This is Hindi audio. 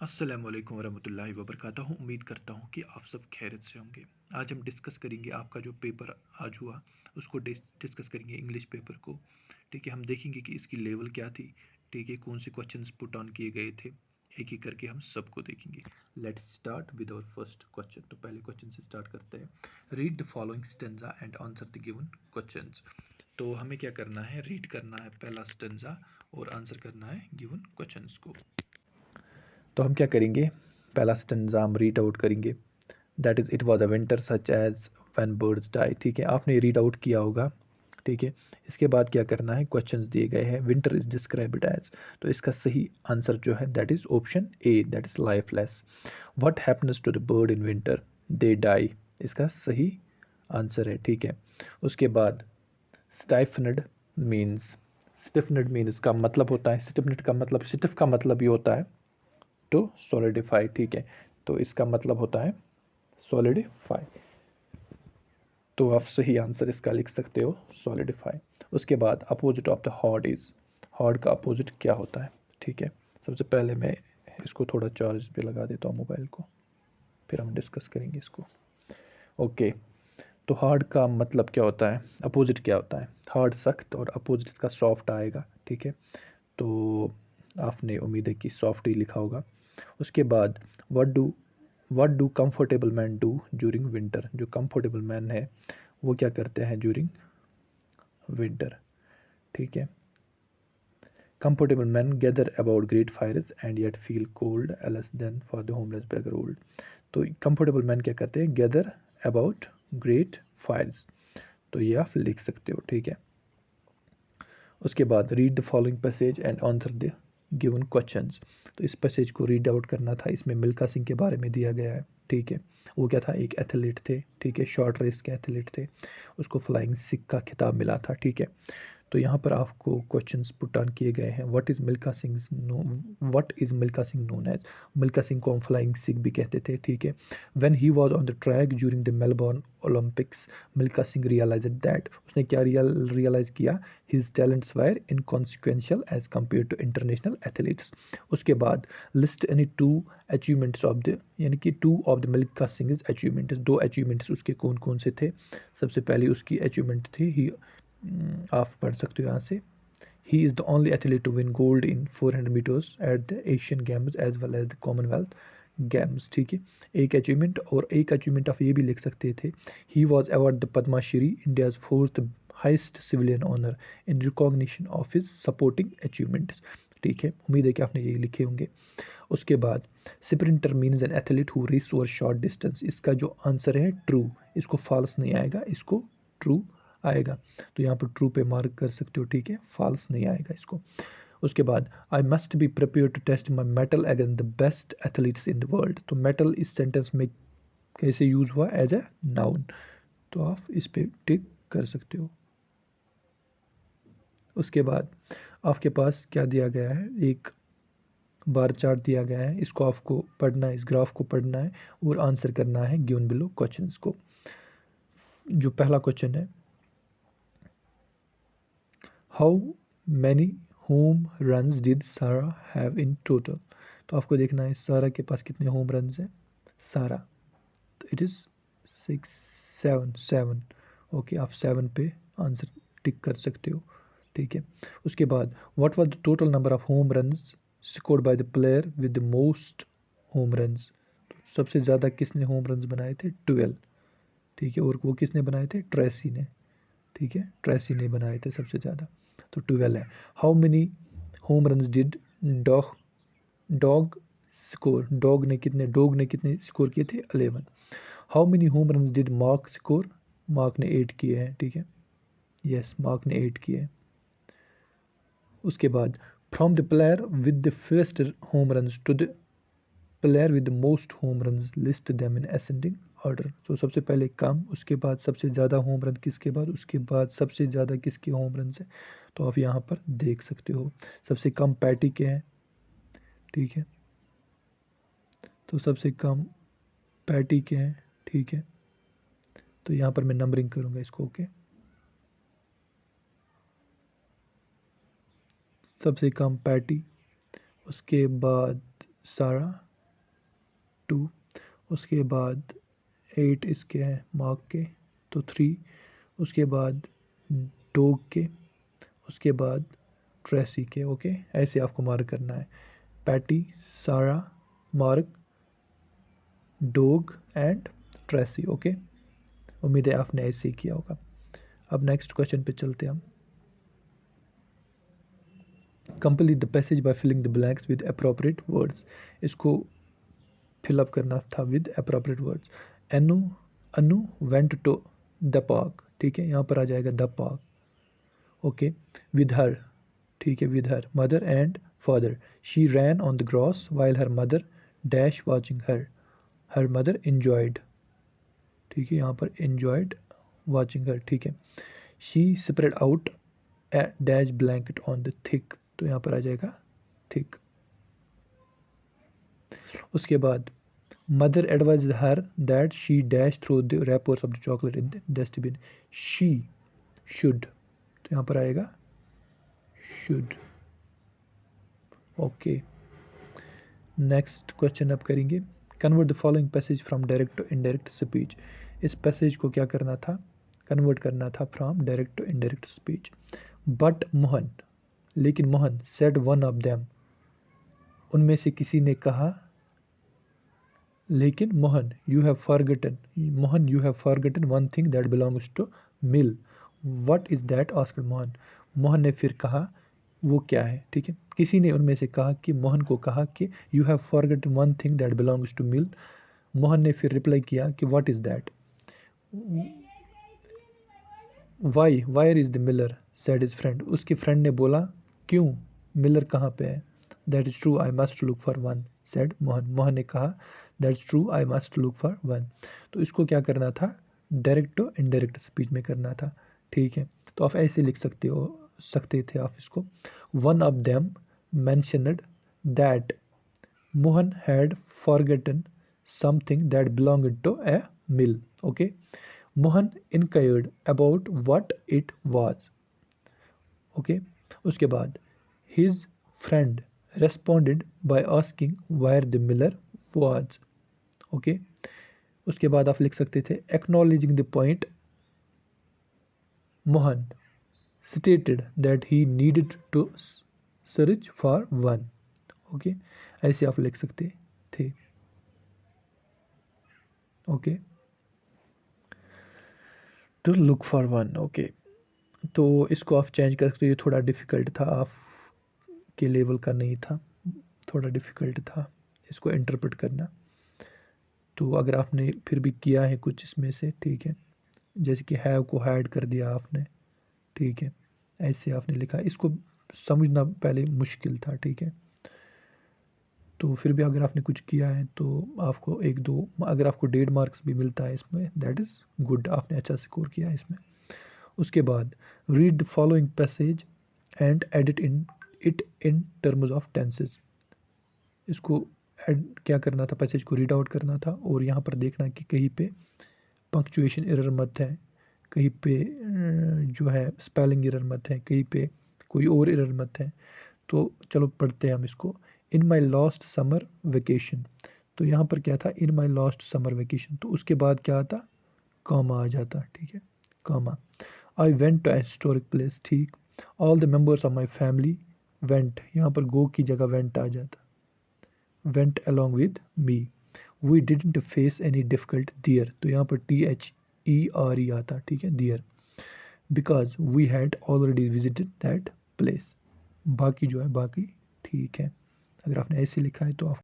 अस्सलाम वालेकुम वरहमतुल्लाहि वबरकातुहू। उम्मीद करता हूँ कि आप सब खैरियत से होंगे। आज हम डिस्कस करेंगे आपका जो पेपर आज हुआ उसको डिस्कस करेंगे इंग्लिश पेपर को। ठीक है, हम देखेंगे कि इसकी लेवल क्या थी। ठीक है, कौन से क्वेश्चंस पुट ऑन किए गए थे, एक एक करके हम सबको देखेंगे। Let's start with our first question. तो पहले क्वेश्चन से स्टार्ट करते हैं। Read the following stanza and answer the given questions. तो हमें क्या करना है, रीड करना है पहला स्टेंजा और आंसर करना है गिवन क्वेश्चंस को। तो हम क्या करेंगे, पहला स्टेंजा हम रीड आउट करेंगे। That is it was a winter such age when birds die. ठीक है, आपने रीड आउट किया होगा। ठीक है, इसके बाद क्या करना है, क्वेश्चंस दिए गए हैं। विंटर इज डिस्क्राइब्ड एज, तो इसका सही आंसर जो है that is option a, that is lifeless. What happens to the bird in winter, they die, इसका सही आंसर है। ठीक है, उसके बाद स्टाइफनड मीन्स, स्टिफनड मीन्स का मतलब होता है, स्टिफनड का मतलब, स्टिफ का मतलब ये होता है टू सॉलिडिफाई। ठीक है, तो इसका मतलब होता है सॉलिडिफाई। तो आप सही आंसर इसका लिख सकते हो सॉलिडिफाई। उसके बाद opposite of the hot is, hot का अपोजिट क्या होता है। ठीक है, सबसे पहले मैं इसको थोड़ा चार्ज पे लगा देता हूँ मोबाइल को, फिर हम डिस्कस करेंगे इसको। ओके, तो हार्ड का मतलब क्या होता है, अपोजिट क्या होता है। हार्ड सख्त और अपोजिट इसका सॉफ्ट आएगा। ठीक है, तो आपने उम्मीद है कि सॉफ्ट ही लिखा होगा। उसके बाद what do comfortable man do during winter, जो कंफर्टेबल मैन है वो क्या करते हैं ड्यूरिंग विंटर। ठीक है, comfortable man gather about great fires and yet feel cold else then for the homeless beggar old. तो कंफर्टेबल मैन क्या करते हैं, गैदर अबाउट ग्रेट फायर्स, तो ये आप लिख सकते हो। ठीक है, उसके बाद read the following passage and answer the given questions. तो इस पैसेज को रीड आउट करना था, इसमें मिल्खा सिंह के बारे में दिया गया है। ठीक है, वो क्या था, एक एथलीट थे। ठीक है, शॉर्ट रेस के एथलीट थे, उसको फ्लाइंग सिख का खिताब मिला था। ठीक है, तो यहाँ पर आपको क्वेश्चंस पुट ऑन किए गए हैं। What is Milkha Singh known as, Milkha Singh को हम फ्लाइंग सिख भी कहते थे। ठीक है, when he was on the track during the Melbourne Olympics, Milkha Singh realised that, उसने क्या रियलाइज किया, his talents were inconsequential as compare to international athletes. उसके बाद list any two achievements of the, यानी कि two of the Milkha Singh achievements, दो अचीवमेंट्स उसके कौन कौन से थे। सबसे पहली उसकी अचीवमेंट थी, ही आप पढ़ सकते हो यहाँ से, he is the only athlete to win gold in 400 metres at the Asian Games as well as the Commonwealth Games. ठीक है, एक अचीवमेंट, और एक अचीवमेंट आप ये भी लिख सकते थे, he was award the Padma Shri, India's fourth highest civilian honour in recognition of his supporting achievements. ठीक है, उम्मीद है कि आपने ये लिखे होंगे। उसके बाद sprinter means an athlete who race over short distance, इसका जो आंसर है ट्रू, इसको फॉल्स नहीं आएगा, इसको ट्रू आएगा। तो यहाँ पर ट्रू पे मार्क कर सकते हो। ठीक है, फॉल्स नहीं आएगा इसको। उसके बाद I must be prepare to test my metal against the best athletes in the world, तो मेटल इस सेंटेंस में कैसे यूज हुआ, एज ए नाउन, तो आप इस पे टिक कर सकते हो। उसके बाद आपके पास क्या दिया गया है, एक बार चार्ट दिया गया है, इसको आपको पढ़ना है, इस ग्राफ को पढ़ना है और आंसर करना है गिवन बिलो क्वेश्चंस को। जो पहला क्वेश्चन है, how many home runs did सारा हैव इन टोटल, तो आपको देखना है सारा के पास कितने होम रन्स हैं। सारा, तो इट इज़ 6, 7, 7। ओके, आप 7 पे आंसर टिक कर सकते हो। ठीक है, उसके बाद what was the total number of home runs scored by the player with the most home runs, सबसे ज़्यादा किसने होम रन्स बनाए थे, 12। ठीक है, और वो किसने बनाए थे, ट्रेसी ने। ठीक है, ट्रेसी ने बनाए थे सबसे ज़्यादा, तो 12 है। How many home runs did dog dog score, dog ने कितने स्कोर किए थे, 11। How many home runs did mark score, mark ने 8 किए हैं। ठीक है, यस, मार्क ने 8 किए हैं। उसके बाद from the player with the first home runs to the player with the most home runs list them in ascending order, तो सबसे पहले कम, उसके बाद सबसे ज़्यादा होम रन किसके बाद, उसके बाद सबसे ज़्यादा किसके होम रन है, तो आप यहाँ पर देख सकते हो। सबसे कम पैटी के हैं। ठीक है, तो सबसे कम पैटी के हैं। ठीक है, तो यहाँ पर मैं नंबरिंग करूँगा इसको। ओके, सबसे कम पैटी, उसके बाद सारा, 2, उसके बाद 8 इसके हैं मार्क के, तो 3, उसके बाद डॉग के, उसके बाद ट्रेसी के। ओके, ऐसे आपको मार्क करना है। पैटी, सारा, mark, dog and Tracy. Okay, उम्मीद है आपने ऐसे ही किया होगा। अब नेक्स्ट क्वेश्चन पे चलते हैं हम। Complete the passage by filling the blanks with appropriate words. इसको फिलअप करना था with appropriate words. Anu Anu went to the park, ठीक है, यहाँ पर आ जाएगा the park. Okay, with her, ठीक है, with her mother and father. She ran on the grass while her mother dash watching her mother enjoyed, ठीक है, यहाँ पर enjoyed watching her, ठीक है। She spread out a dash blanket on the thick, तो यहाँ पर आ जाएगा thick। उसके बाद mother advised her that she dash throw the wrappers of the chocolate in the dustbin, she should, तो यहाँ पर आएगा should। ओके, नेक्स्ट क्वेश्चन अब करेंगे। Convert the following passage from direct to indirect speech. इस पैसेज को क्या करना था, कन्वर्ट करना था from direct to indirect speech. But Mohan, लेकिन Mohan, said one of them, उनमें से किसी ने कहा, लेकिन Mohan, you have forgotten, Mohan you have forgotten one thing that belongs to mill, what is that asked Mohan. Mohan ने फिर कहा वो क्या है, ठीक है, किसी ने उनमें से कहा कि मोहन को कहा कि you have forgotten one thing that belongs to mill. Mohan ने फिर रिप्लाई किया कि what is that. Why where is the miller said his friend, उसके फ्रेंड ने बोला क्यों, मिलर कहाँ पे है। That is true I must look for one said Mohan, Mohan ने कहा that's true I must look for one. तो इसको क्या करना था, डायरेक्ट टू इनडायरेक्ट स्पीच में करना था, ठीक है। तो आप ऐसे लिख सकते थे आप इसको। One of them mentioned that Mohan had forgotten something that belonged to a mill. Okay, Mohan inquired about what it was. Okay, उसके बाद his friend responded by asking where the miller was. Okay, उसके बाद आप लिख सकते थे acknowledging the point, Mohan stated that he needed to search for one. Okay, ऐसे आप लिख सकते थे। Okay, to look for one. Okay, तो इसको आप चेंज कर सकते हो। ये थोड़ा डिफ़िकल्ट था, आप के लेवल का नहीं था, थोड़ा डिफ़िकल्ट था इसको इंटरप्रेट करना। तो अगर आपने फिर भी किया है कुछ इसमें से, ठीक है, जैसे कि हैव को हैड कर दिया आपने, ठीक है, ऐसे आपने लिखा, इसको समझना पहले मुश्किल था, ठीक है। तो फिर भी अगर आपने कुछ किया है तो आपको 1-2, अगर आपको 1.5 मार्क्स भी मिलता है इसमें, दैट इज़ गुड, आपने अच्छा स्कोर किया है इसमें। उसके बाद read the following passage and edit in terms of tenses. इसको क्या करना था, पैसेज को रीड आउट करना था और यहाँ पर देखना कि कहीं पे पंक्चुएशन एरर मत है, कहीं पे जो है स्पेलिंग एरर मत है, कहीं पे कोई और एरर मत है। तो चलो पढ़ते हैं हम इसको। इन माई लास्ट समर वेकेशन, तो यहाँ पर क्या था, इन माई लास्ट समर वेकेशन, तो उसके बाद क्या आता, कॉमा आ जाता, ठीक है, comma. I went to a historic place, ठीक। All the members of my family went, यहाँ पर गो की जगह वेंट आ जाता, went along with me. We didn't face any difficult there, तो यहाँ पर THERE आता, ठीक है, there, because we had already visited that place. बाकी जो है बाकी ठीक है। अगर आपने ऐसे लिखा है तो आप